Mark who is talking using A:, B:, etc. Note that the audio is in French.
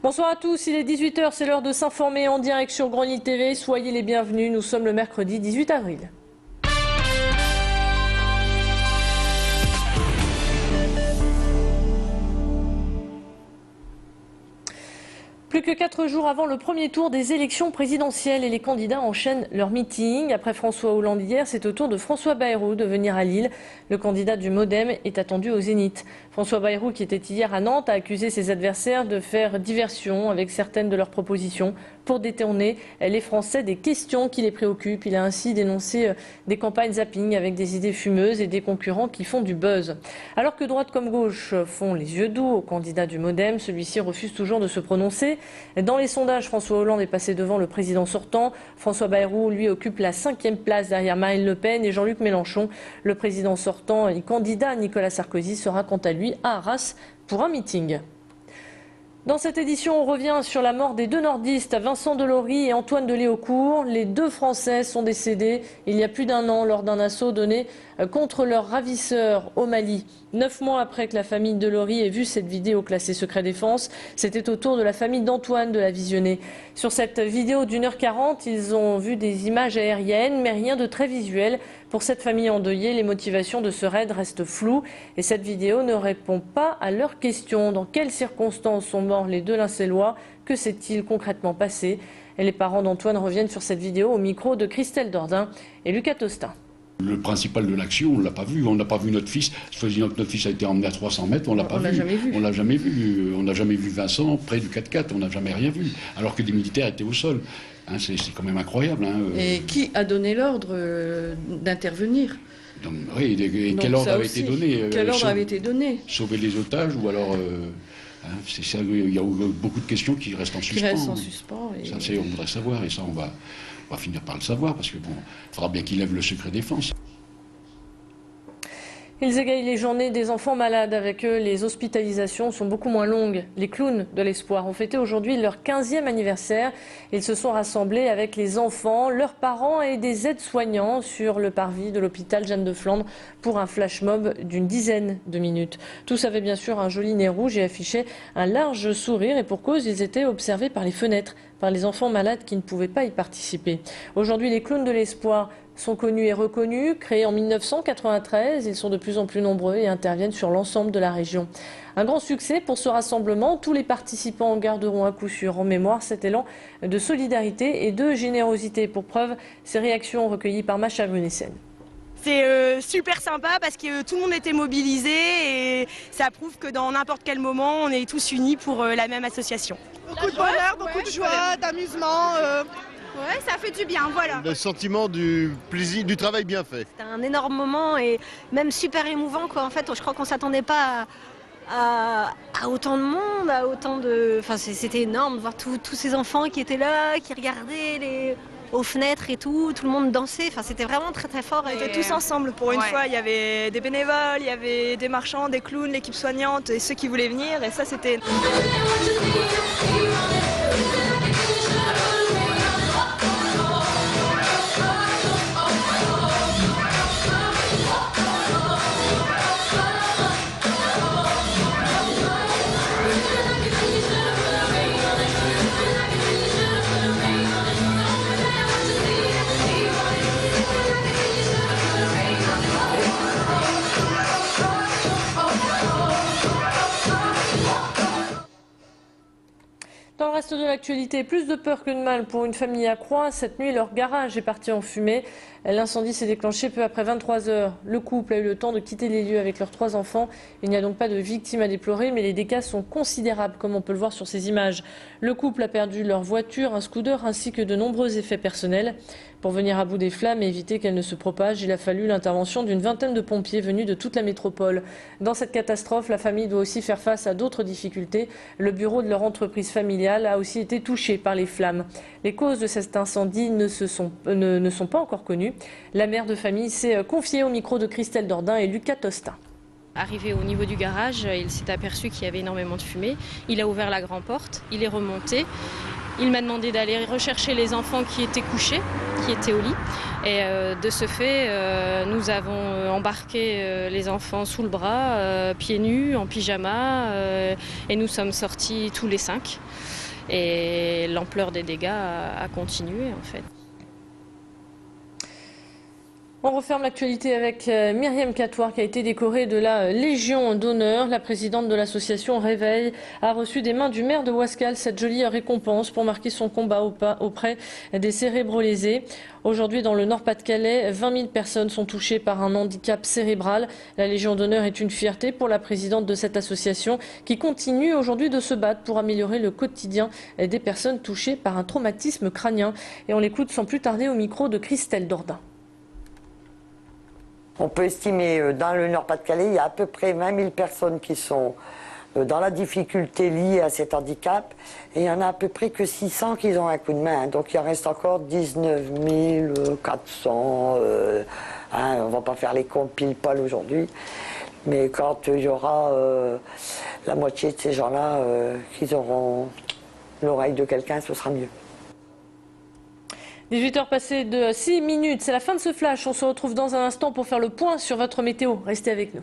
A: Bonsoir à tous, il est 18 h, c'est l'heure de s'informer en direct sur Grand'Île TV. Soyez les bienvenus, nous sommes le mercredi 18 avril. Plus que 4 jours avant le premier tour des élections présidentielles et les candidats enchaînent leur meeting. Après François Hollande hier, c'est au tour de François Bayrou de venir à Lille. Le candidat du MoDem est attendu au Zénith. François Bayrou, qui était hier à Nantes, a accusé ses adversaires de faire diversion avec certaines de leurs propositions pour détourner les Français des questions qui les préoccupent. Il a ainsi dénoncé des campagnes zapping avec des idées fumeuses et des concurrents qui font du buzz. Alors que droite comme gauche font les yeux doux au candidat du MoDem, celui-ci refuse toujours de se prononcer. Dans les sondages, François Hollande est passé devant le président sortant. François Bayrou, lui, occupe la 5e place derrière Marine Le Pen et Jean-Luc Mélenchon. Le président sortant et candidat Nicolas Sarkozy sera quant à lui à Arras pour un meeting. Dans cette édition, on revient sur la mort des deux nordistes, Vincent Delory et Antoine de Léaucourt. Les deux Français sont décédés il y a plus d'1 an lors d'un assaut donné contre leurs ravisseurs au Mali. 9 mois après que la famille Delory ait vu cette vidéo classée secret défense, c'était au tour de la famille d'Antoine de la visionner. Sur cette vidéo d'1 h 40, ils ont vu des images aériennes, mais rien de très visuel. Pour cette famille endeuillée, les motivations de ce raid restent floues et cette vidéo ne répond pas à leurs questions. Dans quelles circonstances sont morts les deux Lincellois? Que s'est-il concrètement passé? Et les parents d'Antoine reviennent sur cette vidéo au micro de Christelle Dordain et Lucas Tostin.
B: Le principal de l'action, on ne l'a pas vu. On n'a pas vu notre fils. Faisant que notre fils a été emmené à 300 mètres, on ne l'a pas vu. On l'a jamais vu. On n'a jamais vu Vincent près du 4x4. On n'a jamais rien vu. Alors que des militaires étaient au sol. Hein, c'est quand même incroyable. Hein.
C: Et qui a donné l'ordre d'intervenir?
B: Oui, et quel ordre avait été donné?
C: Quel ordre avait été donné?
B: Sauver les otages ou alors... c'est ça, il y a beaucoup de questions qui restent en suspens.
C: Et...
B: Ça, on voudrait savoir. Et ça, on va finir par le savoir, parce que bon, il faudra bien qu'il lève le secret défense.
A: Ils égayent les journées des enfants malades. Avec eux, les hospitalisations sont beaucoup moins longues. Les clowns de l'espoir ont fêté aujourd'hui leur 15e anniversaire. Ils se sont rassemblés avec les enfants, leurs parents et des aides-soignants sur le parvis de l'hôpital Jeanne de Flandre pour un flash mob d'une dizaine de minutes. Tous avaient bien sûr un joli nez rouge et affichaient un large sourire. Et pour cause, ils étaient observés par les fenêtres, par les enfants malades qui ne pouvaient pas y participer. Aujourd'hui, les clowns de l'espoir sont connus et reconnus. Créés en 1993, ils sont de plus en plus nombreux et interviennent sur l'ensemble de la région. Un grand succès pour ce rassemblement. Tous les participants en garderont à coup sûr en mémoire cet élan de solidarité et de générosité. Pour preuve, ces réactions recueillies par Macha Brunessen.
D: C'est super sympa parce que tout le monde était mobilisé et ça prouve que dans n'importe quel moment, on est tous unis pour la même association.
E: Beaucoup de bonheur, beaucoup de joie, d'amusement.
D: Ouais, ça fait du bien, voilà.
F: Le sentiment du plaisir, du travail bien fait.
G: C'était un énorme moment et même super émouvant, quoi. En fait, je crois qu'on ne s'attendait pas à autant de monde, à autant de... Enfin, c'était énorme de voir tous ces enfants qui étaient là, qui regardaient aux fenêtres et tout le monde dansait. Enfin, c'était vraiment très très fort.
D: On était tous ensemble pour une fois. Il y avait des bénévoles, il y avait des marchands, des clowns, l'équipe soignante et ceux qui voulaient venir. Et ça, c'était...
A: Dans le reste de l'actualité, plus de peur que de mal pour une famille à Croix. Cette nuit, leur garage est parti en fumée. L'incendie s'est déclenché peu après 23 h. Le couple a eu le temps de quitter les lieux avec leurs 3 enfants. Il n'y a donc pas de victimes à déplorer, mais les dégâts sont considérables, comme on peut le voir sur ces images. Le couple a perdu leur voiture, un scooter ainsi que de nombreux effets personnels. Pour venir à bout des flammes et éviter qu'elles ne se propagent, il a fallu l'intervention d'une vingtaine de pompiers venus de toute la métropole. Dans cette catastrophe, la famille doit aussi faire face à d'autres difficultés. Le bureau de leur entreprise familiale a aussi été touché par les flammes. Les causes de cet incendie ne sont pas encore connues. La mère de famille s'est confiée au micro de Christelle Dordain et Lucas Tostin.
H: Arrivé au niveau du garage, il s'est aperçu qu'il y avait énormément de fumée. Il a ouvert la grande porte, il est remonté. Il m'a demandé d'aller rechercher les enfants qui étaient couchés, qui étaient au lit. Et de ce fait, nous avons embarqué les enfants sous le bras, pieds nus, en pyjama, et nous sommes sortis tous les 5. Et l'ampleur des dégâts a continué en fait.
A: On referme l'actualité avec Myriam Catoire qui a été décorée de la Légion d'honneur. La présidente de l'association Réveil a reçu des mains du maire de Ouascal cette jolie récompense pour marquer son combat auprès des cérébrolésés. Aujourd'hui, dans le Nord-Pas-de-Calais, 20 000 personnes sont touchées par un handicap cérébral. La Légion d'honneur est une fierté pour la présidente de cette association qui continue aujourd'hui de se battre pour améliorer le quotidien des personnes touchées par un traumatisme crânien. Et on l'écoute sans plus tarder au micro de Christelle Dordain.
I: On peut estimer, dans le Nord-Pas-de-Calais, il y a à peu près 20 000 personnes qui sont dans la difficulté liée à cet handicap. Et il y en a à peu près que 600 qui ont un coup de main. Donc il en reste encore 19 400. On ne va pas faire les comptes pile-poil aujourd'hui. Mais quand il y aura la moitié de ces gens-là qui auront l'oreille de quelqu'un, ce sera mieux.
A: 18h passées de 6 minutes, c'est la fin de ce flash. On se retrouve dans un instant pour faire le point sur votre météo. Restez avec nous.